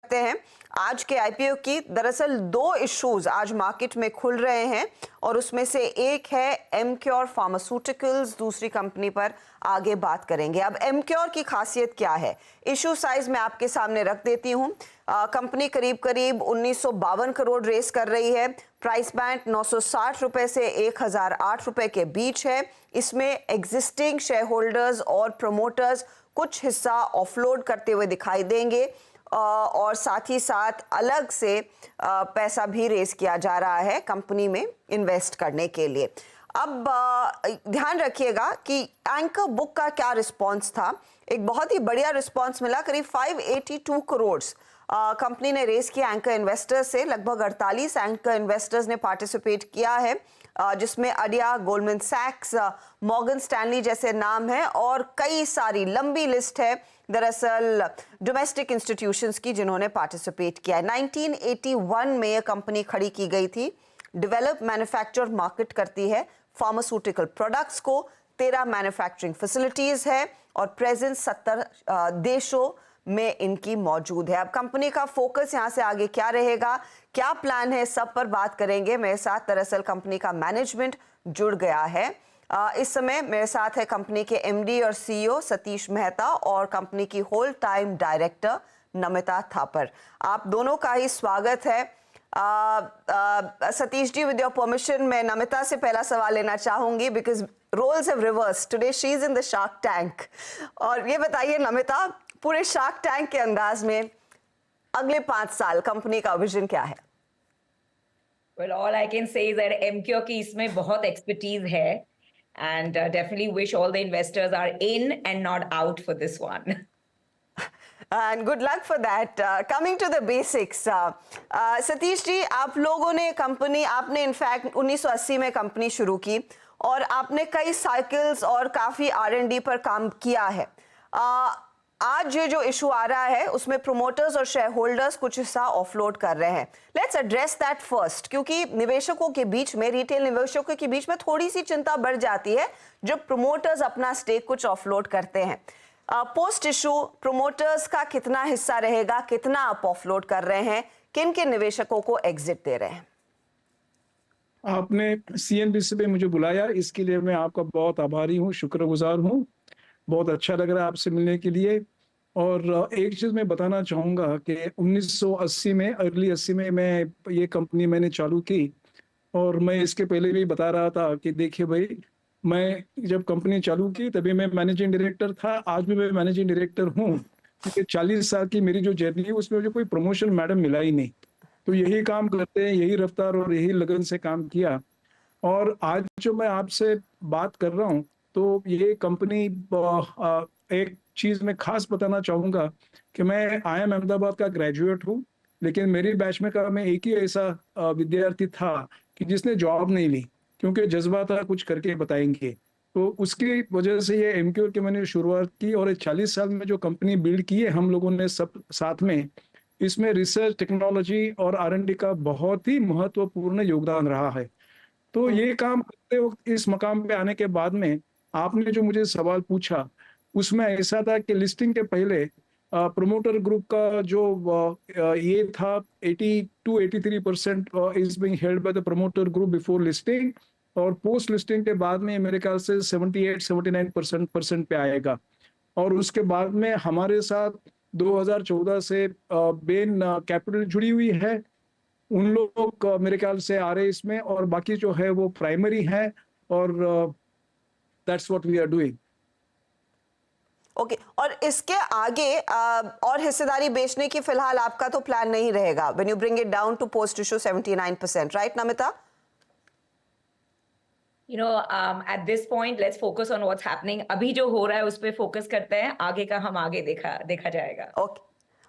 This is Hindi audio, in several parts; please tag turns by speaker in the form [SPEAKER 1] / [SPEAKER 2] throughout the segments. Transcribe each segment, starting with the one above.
[SPEAKER 1] करते हैं आज के आईपीओ की। दरअसल दो इश्यूज आज मार्केट में खुल रहे हैं और उसमें से एक है एमक्योर फार्मास्यूटिकल्स, दूसरी कंपनी पर आगे बात करेंगे। अब एमक्योर की खासियत क्या है, इशू साइज मैं आपके सामने रख देती हूँ। कंपनी करीब 1952 करोड़ रेस कर रही है। प्राइस बैंड 960 रुपए से 1008 रुपए के बीच है। इसमें एग्जिस्टिंग शेयर होल्डर्स और प्रमोटर्स कुछ हिस्सा ऑफलोड करते हुए दिखाई देंगे और साथ ही साथ अलग से पैसा भी रेस किया जा रहा है कंपनी में इन्वेस्ट करने के लिए। अब ध्यान रखिएगा कि एंकर बुक का क्या रिस्पांस था। एक बहुत ही बढ़िया रिस्पांस मिला, करीब 582 करोड़ कंपनी ने रेस किया एंकर इन्वेस्टर्स से। लगभग 48 एंकर इन्वेस्टर्स ने पार्टिसिपेट किया है, जिसमें अडिया, गोल्डमैन सैक्स, मॉर्गन स्टैनली जैसे नाम हैं और कई सारी लंबी लिस्ट है दरअसल डोमेस्टिक इंस्टीट्यूशंस की जिन्होंने पार्टिसिपेट किया है। 1981 में यह कंपनी खड़ी की गई थी। डेवलप, मैन्युफैक्चर, मार्केट करती है फार्मास्यूटिकल प्रोडक्ट्स को। 13 मैन्युफैक्चरिंग फैसिलिटीज है और प्रेजेंस 70 देशों में इनकी मौजूद है। अब कंपनी का फोकस यहाँ से आगे क्या रहेगा, क्या प्लान है, सब पर बात करेंगे। मेरे साथ दरअसल कंपनी का मैनेजमेंट जुड़ गया है। इस समय मेरे साथ है कंपनी के एमडी और सीईओ सतीश मेहता और कंपनी की whole time director Namita Thapar. आप दोनों का ही स्वागत है। Satish ji, with your permission मैं नमिता से पहला सवाल लेना चाहूंगी because roles have reversed today, she is in the shark tank. और ये बताइए नमिता, पूरे शार्क टैंक के अंदाज में अगले 5 साल कंपनी का विजन क्या है?
[SPEAKER 2] Well, all I can say is that MQ की इसमें बहुत एक्सपर्टीज है and definitely wish all the investors are in and not out for this one.
[SPEAKER 1] And good luck for that. Coming to the basics, Satish ji, आप लोगों ने कंपनी, आपने इनफैक्ट 1980 में कंपनी शुरू की और आपने कई साइकिल्स और काफ़ी R&D पर काम किया है। आज ये जो इशू आ रहा है उसमें प्रोमोटर्स और शेयर होल्डर्स कुछ हिस्सा ऑफलोड कर रहे हैं। लेट्स एड्रेस दैट फर्स्ट, क्योंकि निवेशकों के बीच में, रिटेल निवेशकों के बीच में थोड़ी सी चिंता बढ़ जाती है जब प्रोमोटर्स अपना स्टेक कुछ ऑफलोड करते हैं। पोस्ट इशू प्रोमोटर्स का कितना हिस्सा रहेगा, कितना आप ऑफलोड कर रहे हैं, किन किन निवेशकों को एग्जिट दे रहे हैं?
[SPEAKER 3] आपने सीएनबीसी पे मुझे बुलाया, इसके लिए मैं आपका बहुत आभारी हूँ, शुक्रगुजार हूँ। बहुत अच्छा लग रहा है आपसे मिलने के लिए। और एक चीज़ मैं बताना चाहूँगा कि 1980 में, अर्ली 80 में मैं ये कंपनी मैंने चालू की और मैं इसके पहले भी बता रहा था कि देखिए भाई, मैं जब कंपनी चालू की तभी मैं मैनेजिंग डायरेक्टर था, आज भी मैं मैनेजिंग डायरेक्टर हूँ। क्योंकि 40 साल की मेरी जो जर्नी है उसमें मुझे कोई प्रमोशन मैडम मिला ही नहीं। तो यही काम करते हैं, यही रफ्तार और यही लगन से काम किया। और आज जो मैं आपसे बात कर रहा हूँ तो ये कंपनी, एक चीज मैं खास बताना चाहूंगा कि मैं IIM अहमदाबाद का ग्रेजुएट हूँ, लेकिन मेरी बैच में का मैं एक ही ऐसा विद्यार्थी था कि जिसने जॉब नहीं ली, क्योंकि जज्बा था कुछ करके बताएंगे। तो उसकी वजह से ये एमक्यू की मैंने शुरुआत की और 40 साल में जो कंपनी बिल्ड की है हम लोगों ने सब साथ में, इसमें रिसर्च, टेक्नोलॉजी और R&D का बहुत ही महत्वपूर्ण योगदान रहा है। तो ये काम करते वक्त इस मकाम पे आने के बाद में आपने जो मुझे सवाल पूछा उसमें ऐसा था कि लिस्टिंग के पहले प्रोमोटर ग्रुप का जो ये था 82-83% is being held by the promoter group before listing, और पोस्ट लिस्टिंग के बाद में मेरे ख्याल से 78-79% पे आएगा। और उसके बाद में हमारे साथ 2014 से बेन कैपिटल जुड़ी हुई है, उन लोग मेरे ख्याल से आ रहे इसमें, और बाकी जो है वो प्राइमरी है। और that's what we are doing.
[SPEAKER 1] Okay, और इसके आगे और हिस्सेदारी बेचने की फिलहाल आपका तो प्लान नहीं रहेगा when you bring it down to post issue 79%, right Namita?
[SPEAKER 2] You know, at this point, let's focus on what's happening. अभी जो हो रहा है उस पे फोकस करते हैं, आगे का हम आगे देखा जाएगा।
[SPEAKER 1] ओके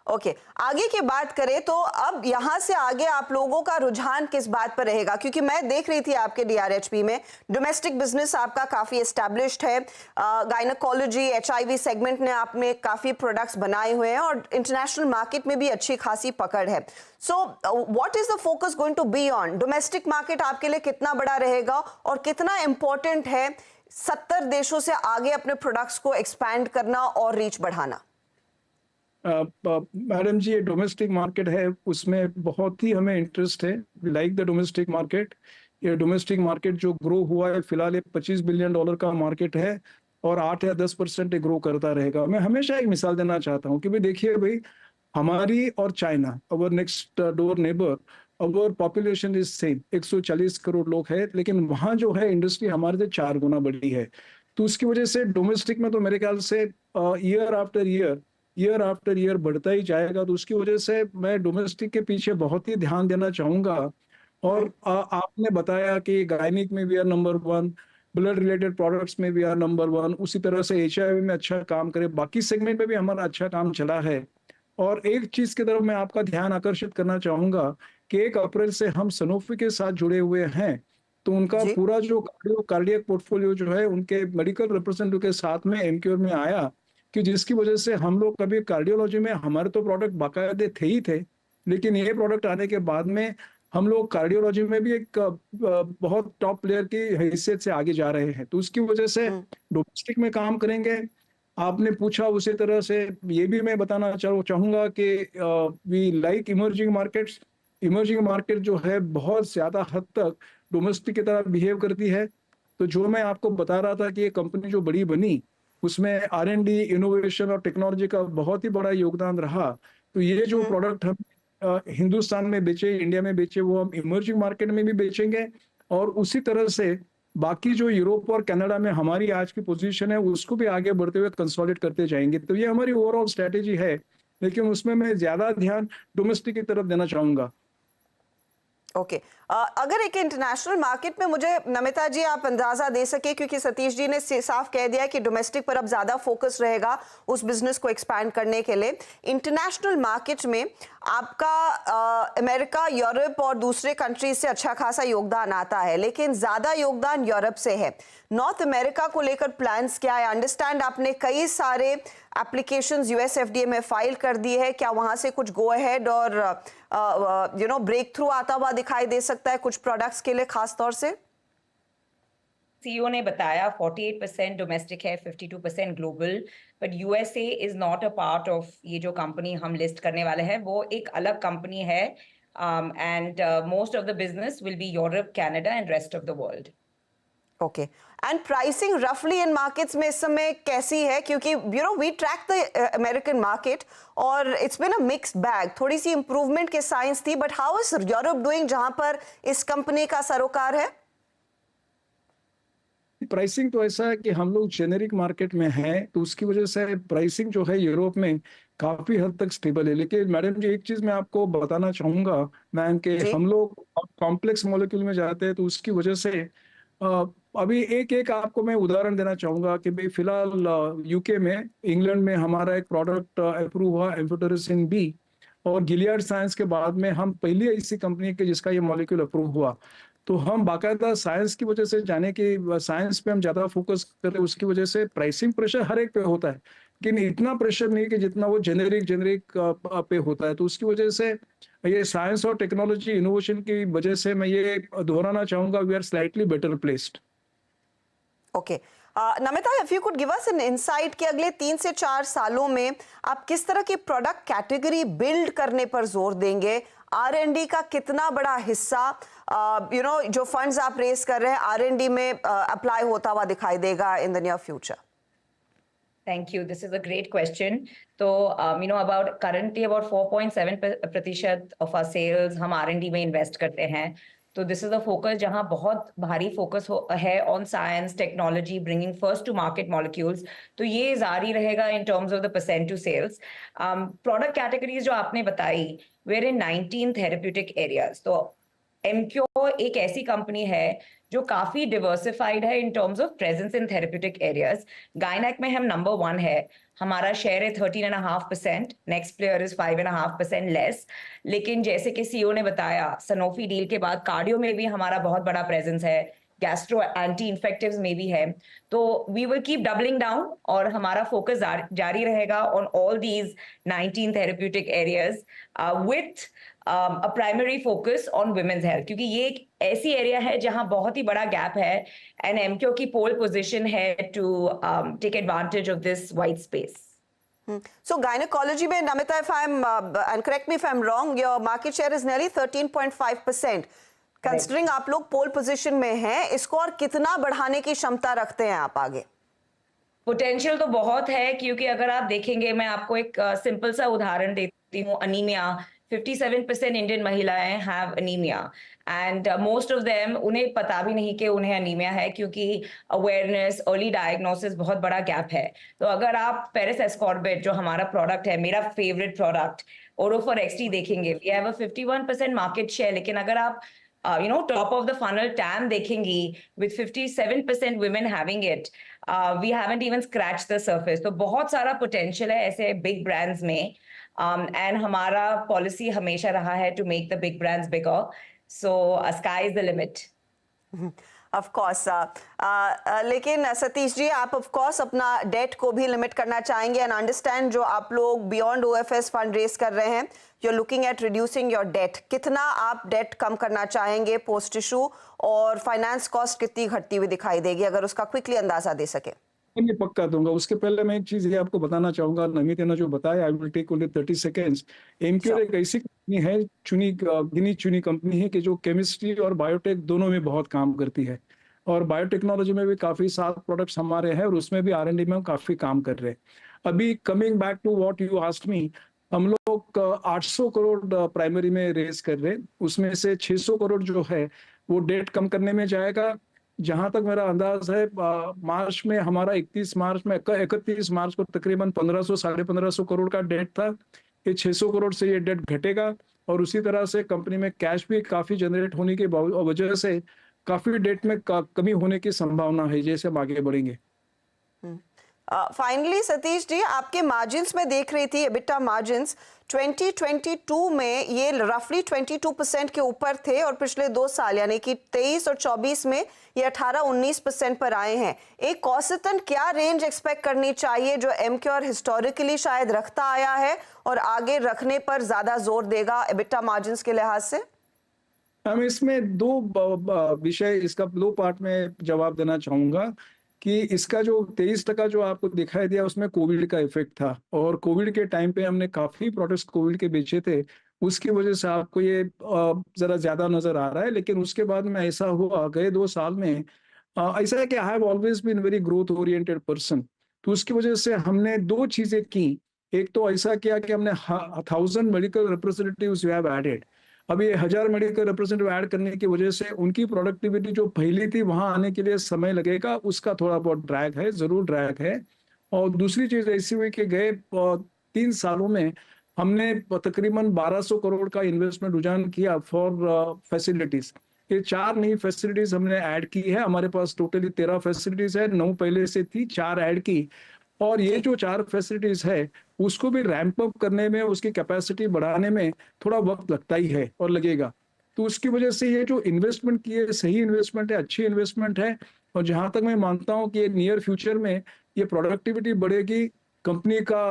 [SPEAKER 1] ओके, आगे की बात करें तो अब यहाँ से आगे आप लोगों का रुझान किस बात पर रहेगा? क्योंकि मैं देख रही थी आपके DRHP में डोमेस्टिक बिजनेस आपका काफी एस्टैब्लिश्ड है, गायनेकोलॉजी, HIV सेगमेंट ने आपने काफी प्रोडक्ट्स बनाए हुए हैं और इंटरनेशनल मार्केट में भी अच्छी खासी पकड़ है। So what is the focus going to be on? Domestic market आपके लिए कितना बड़ा रहेगा और कितना इंपॉर्टेंट है 70 देशों से आगे अपने प्रोडक्ट्स को एक्सपैंड करना और रीच बढ़ाना?
[SPEAKER 3] मैडम जी, ये डोमेस्टिक मार्केट है, उसमें बहुत ही हमें इंटरेस्ट है। We like the domestic market. ये डोमेस्टिक मार्केट जो ग्रो हुआ है फिलहाल, ये $25 बिलियन का मार्केट है और 8 या 10% ग्रो करता रहेगा। मैं हमेशा एक मिसाल देना चाहता हूँ कि भाई देखिए भाई, हमारी और China, our next door neighbour, our population is same, 140 crore लोग हैं, लेकिन वहाँ जो है इंडस्ट्री हमारे से 4 गुना बड़ी है। तो उसकी वजह से डोमेस्टिक में तो मेरे ख्याल से ईयर आफ्टर ईयर बढ़ता ही जाएगा। तो उसकी वजह से मैं डोमेस्टिक के पीछे बहुत ही ध्यान देना चाहूंगा। और आपने बताया कि गायनिक में भी are number 1, blood related products में भी आर नंबर 1, उसी तरह से HIV में अच्छा काम करे, बाकी सेगमेंट में भी हमारा अच्छा काम चला है। और एक चीज की तरफ मैं आपका ध्यान आकर्षित करना चाहूंगा कि 1 अप्रैल से हम सनोफी के साथ जुड़े हुए हैं। तो उनका
[SPEAKER 1] जी।
[SPEAKER 3] पूरा जो कार्डियक पोर्टफोलियो जो है उनके मेडिकल रिप्रेजेंटेटिव के साथ में एमक्योर में आया, कि जिसकी वजह से हम लोग कभी कार्डियोलॉजी में हमारे तो प्रोडक्ट बाकायदे थे ही थे, लेकिन ये प्रोडक्ट आने के बाद में हम लोग कार्डियोलॉजी में भी एक बहुत टॉप प्लेयर की हैसियत से आगे जा रहे हैं। तो उसकी वजह से डोमेस्टिक में काम करेंगे। आपने पूछा उसी तरह से ये भी मैं बताना चाहूंगा कि we like emerging markets. Emerging market जो है बहुत ज्यादा हद तक डोमेस्टिक की तरह बिहेव करती है। तो जो मैं आपको बता रहा था कि ये कंपनी जो बड़ी बनी, उसमें R&D, इनोवेशन और टेक्नोलॉजी का बहुत ही बड़ा योगदान रहा। तो ये जो प्रोडक्ट हम हिंदुस्तान में बेचे, इंडिया में बेचे, वो हम इमर्जिंग मार्केट में भी बेचेंगे। और उसी तरह से बाकी जो यूरोप और कनाडा में हमारी आज की पोजीशन है, उसको भी आगे बढ़ते हुए कंसोलिडेट करते जाएंगे। तो ये हमारी ओवरऑल स्ट्रेटेजी है, लेकिन उसमें मैं ज्यादा ध्यान डोमेस्टिक की तरफ देना चाहूंगा।
[SPEAKER 1] ओके अगर एक इंटरनेशनल मार्केट में, मुझे नमिता जी आप अंदाजा दे सके, क्योंकि सतीश जी ने साफ कह दिया कि डोमेस्टिक पर अब ज्यादा फोकस रहेगा उस बिजनेस को एक्सपैंड करने के लिए। इंटरनेशनल मार्केट में आपका अमेरिका, यूरोप और दूसरे कंट्रीज से अच्छा खासा योगदान आता है, लेकिन ज्यादा योगदान यूरोप से है। नॉर्थ अमेरिका को लेकर प्लान्स क्या है? अंडरस्टैंड आपने कई सारे एप्लीकेशंस US FDA में फाइल कर दी है, क्या वहां से कुछ गो अहेड और ब्रेक थ्रू आता हुआ दिखाई दे सकता है कुछ प्रोडक्ट्स के लिए खास तौर से?
[SPEAKER 2] CEO ने बताया 48% डोमेस्टिक है, 52% global, but USA is not a part of ये जो कंपनी हम लिस्ट करने वाले हैं, वो एक अलग कंपनी है। And most of the business will be Europe, Canada and rest of the world.
[SPEAKER 1] Okay and pricing रफली इन मार्केट्स में इस समय कैसी है? क्योंकि we track the American market और it's been a mixed bag. थोड़ी सी इंप्रूवमेंट के साइंस थी, but how is Europe doing जहां पर इस कंपनी का सरोकार है?
[SPEAKER 3] प्राइसिंग तो ऐसा है कि हम लोग जेनेरिक मार्केट में हैं, तो उसकी वजह से प्राइसिंग जो है यूरोप में काफी हद तक स्टेबल है। लेकिन मैडम जी, एक चीज मैं आपको बताना चाहूंगा मैम, कि
[SPEAKER 1] जी।
[SPEAKER 3] हम लोग कॉम्प्लेक्स मॉलिक्यूल में जाते हैं, तो उसकी वजह से अ, अभी एक एक आपको मैं उदाहरण देना चाहूंगा कि भाई फिलहाल यूके में, इंग्लैंड में हमारा एक प्रोडक्ट अप्रूव हुआ, एम्फोटेरिसिन बी, और गिलियड साइंस के बाद में हम पहली ऐसी कंपनी के जिसका ये मॉलिक्यूल अप्रूव हुआ। तो हम बाकायदा साइंस की वजह से, जाने की साइंस पे हम ज्यादा फोकस कर रहे हैं, उसकी वजह से प्राइसिंग प्रेशर हर एक पे होता है, लेकिन इतना प्रेशर नहीं कि जितना वो जेनेरिक पे होता है। तो उसकी वजह से ये साइंस और टेक्नोलॉजी इनोवेशन की वजह से मैं ये दोहराना चाहूंगा, we are slightly better placed.
[SPEAKER 1] Okay Namita, if you could give us an insight कि अगले 3 से 4 सालों में आप किस तरह की प्रोडक्ट कैटेगरी बिल्ड करने पर जोर देंगे? R&D का कितना बड़ा हिस्सा जो फंड्स आप रेस कर रहे हैं R&D में अप्लाई होता हुआ दिखाई देगा in the near future?
[SPEAKER 2] Thank you. This is a great question. So, about currently about 4.7% of our sales हम R&D में invest करते हैं. तो this is a focus जहाँ बहुत भारी focus है on science, technology, bringing first to market molecules. तो ये जारी रहेगा in terms of the percent to sales. Product categories जो आपने बताई, we're in 19 therapeutic areas. तो एमक्योर एक ऐसी कंपनी है जो काफी डिवर्सिफाइड है in terms of presence in therapeutic areas. Gynaec में हम नंबर 1 है, हमारा शेयर है 13.5%, नेक्स्ट प्लेयर इज 5.5% लेस। लेकिन जैसे कि सीईओ ने बताया, सनोफी डील के बाद कार्डियो में भी हमारा बहुत बड़ा प्रेजेंस है, गैस्ट्रो एंटी इन्फेक्टिव्स में भी है। तो we will keep doubling down और हमारा फोकस जारी रहेगा on all these 19 therapeutic areas with a primary focus on women's health, क्योंकि ये एक ऐसी एरिया है जहां बहुत ही बड़ा गैप है एंड एमक्यू की पोल पोजीशन है to take advantage of this white space.
[SPEAKER 1] So gynecology में Namita, if I'm and correct me if I'm wrong, your market share is nearly 13.5%. Considering आप लोग पोल पोजीशन में हैं, इसको और कितना बढ़ाने की क्षमता रखते हैं आप आगे?
[SPEAKER 2] पोटेंशियल तो बहुत है, क्योंकि अगर आप देखेंगे, मैं आपको एक सिंपल सा उदाहरण देती हूँ। अनीमिया, 57% इंडियन महिलाएं have anaemia, and most of them, उन्हें पता भी नहीं कि उन्हें अनीमिया है, क्योंकि अवेयरनेस, अर्ली डायग्नोसिस बहुत बड़ा गैप है। तो अगर आप पेरिस एस्कॉर्बिट, जो हमारा प्रोडक्ट है, मेरा फेवरेट प्रोडक्ट ओरोफर एक्सटी देखेंगे, we have a 51% market share. लेकिन अगर आप top of the funnel TAM देखेंगी, with 57% women having it, we haven't even scratched the surface. तो बहुत सारा potential है ऐसे big brands में, and हमारा policy हमेशा रहा है to make the big brands bigger. So sky is the limit.
[SPEAKER 1] Of course, लेकिन सतीश जी, आप ऑफ कोर्स अपना डेट को भी लिमिट करना चाहेंगे, एंड अंडरस्टैंड जो आप लोग बियॉन्ड ओएफएस फंड रेज कर रहे हैं, you are looking at reducing your debt. कितना आप डेट कम करना चाहेंगे पोस्ट इशू, और फाइनेंस कॉस्ट कितनी घटती हुई दिखाई देगी, अगर उसका क्विकली अंदाजा दे सके?
[SPEAKER 3] ये पक्का दूंगा। उसके पहले मैं एक चीज ये आपको बताना चाहूंगा, नमिता ने जो बताया, I will take only 30 seconds. Emcure एक ऐसी कंपनी है, गिनी चुनी कंपनी है कि जो केमिस्ट्री और बायोटेक दोनों में बहुत काम करती है, और बायोटेक्नोलॉजी में भी काफी 7 प्रोडक्ट्स हमारे हैं, और उसमें भी R&D में हम काफी काम कर रहे हैं। अभी coming back to what you asked me, हम लोग 800 करोड़ प्राइमरी में रेज कर रहे हैं, उसमें से 600 करोड़ जो है वो डेट कम करने में जाएगा। जहां तक मेरा अंदाज है, मार्च में हमारा 31 मार्च को तकरीबन 1500-1550 करोड़ का डेट था। ये 600 करोड़ से ये डेट घटेगा, और उसी तरह से कंपनी में कैश भी काफी जनरेट होने की वजह से काफी डेट में कमी होने की संभावना है जैसे हम आगे बढ़ेंगे।
[SPEAKER 1] फाइनली सतीश जी, आपके मार्जिन्स में देख रही थी, एबिटा मार्जिन्स 2022 में ये रफली 22% के ऊपर थे, और पिछले 2 साल यानी कि 23 और 24 में ये 18-19% पर आए हैं। एक औसतन क्या रेंज एक्सपेक्ट करनी चाहिए जो एमक्योर हिस्टोरिकली शायद रखता आया है और आगे रखने पर ज्यादा जोर देगा एबिटा मार्जिन्स के लिहाज से?
[SPEAKER 3] हम इसमें 2 विषय, इसका 2 पार्ट में जवाब देना चाहूंगा कि इसका जो 23% जो आपको दिखाई दिया, उसमें कोविड का इफेक्ट था, और कोविड के टाइम पे हमने काफी प्रोडक्ट्स कोविड के बेचे थे, उसकी वजह से आपको ये जरा ज्यादा नजर आ रहा है। लेकिन उसके बाद में ऐसा हुआ, गए 2 साल में ऐसा है कि I have always been very growth oriented person, तो उसकी वजह से हमने 2 चीजें की। एक तो ऐसा किया कि हमने 1000 medical representatives we have added. अब ये 1000 मेडिकल रिप्रेजेंटेटिव ऐड करने की वजह से उनकी प्रोडक्टिविटी जो पहले थी वहां आने के लिए समय लगेगा, उसका थोड़ा बहुत ड्रैग है, जरूर ड्रैग है। और दूसरी चीज ऐसी हुई कि गए 3 सालों में हमने तकरीबन 1200 करोड़ का इन्वेस्टमेंट रुझान किया फॉर फैसिलिटीज। ये 4 नई फैसिलिटीज हमने ऐड की है, हमारे पास टोटली 13 फैसिलिटीज है, 9 पहले से थी, 4 ऐड की। और ये जो 4 फैसिलिटीज है उसको भी रैंप अप करने में, उसकी कैपेसिटी बढ़ाने में थोड़ा वक्त लगता ही है और लगेगा। तो उसकी वजह से ये जो इन्वेस्टमेंट की है, सही इन्वेस्टमेंट है, अच्छी इन्वेस्टमेंट है, और जहां तक मैं मानता हूं कि नियर फ्यूचर में ये प्रोडक्टिविटी बढ़ेगी, कंपनी का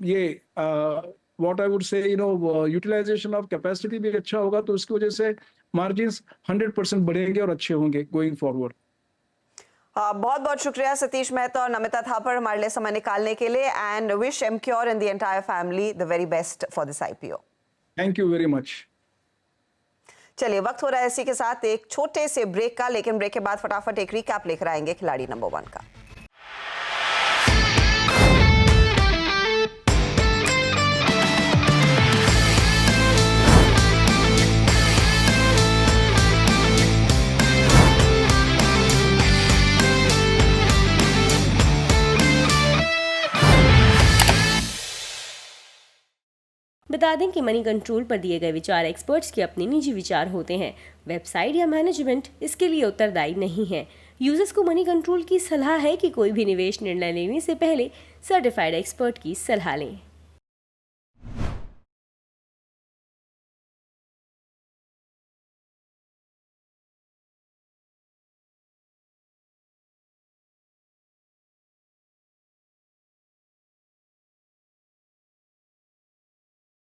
[SPEAKER 3] ये what I would say utilisation of capacity भी अच्छा होगा, तो उसकी वजह से मार्जिन्स 100% बढ़ेंगे और अच्छे होंगे गोइंग फॉरवर्ड।
[SPEAKER 1] बहुत बहुत शुक्रिया सतीश मेहता और नमिता थापर हमारे लिए समय निकालने के लिए, and wish Emcure and the entire family the very best for this IPO।
[SPEAKER 3] Thank you very much.
[SPEAKER 1] चलिए, वक्त हो रहा है इसी के साथ एक छोटे से ब्रेक का, लेकिन ब्रेक के बाद फटाफट एक रिकैप लेकर आएंगे खिलाड़ी नंबर 1 का।
[SPEAKER 4] बता दें कि मनी कंट्रोल पर दिए गए विचार एक्सपर्ट्स के अपने निजी विचार होते हैं। वेबसाइट या मैनेजमेंट इसके लिए उत्तरदायी नहीं है। यूजर्स को मनी कंट्रोल की सलाह है कि कोई भी निवेश निर्णय लेने से पहले सर्टिफाइड एक्सपर्ट की सलाह लें।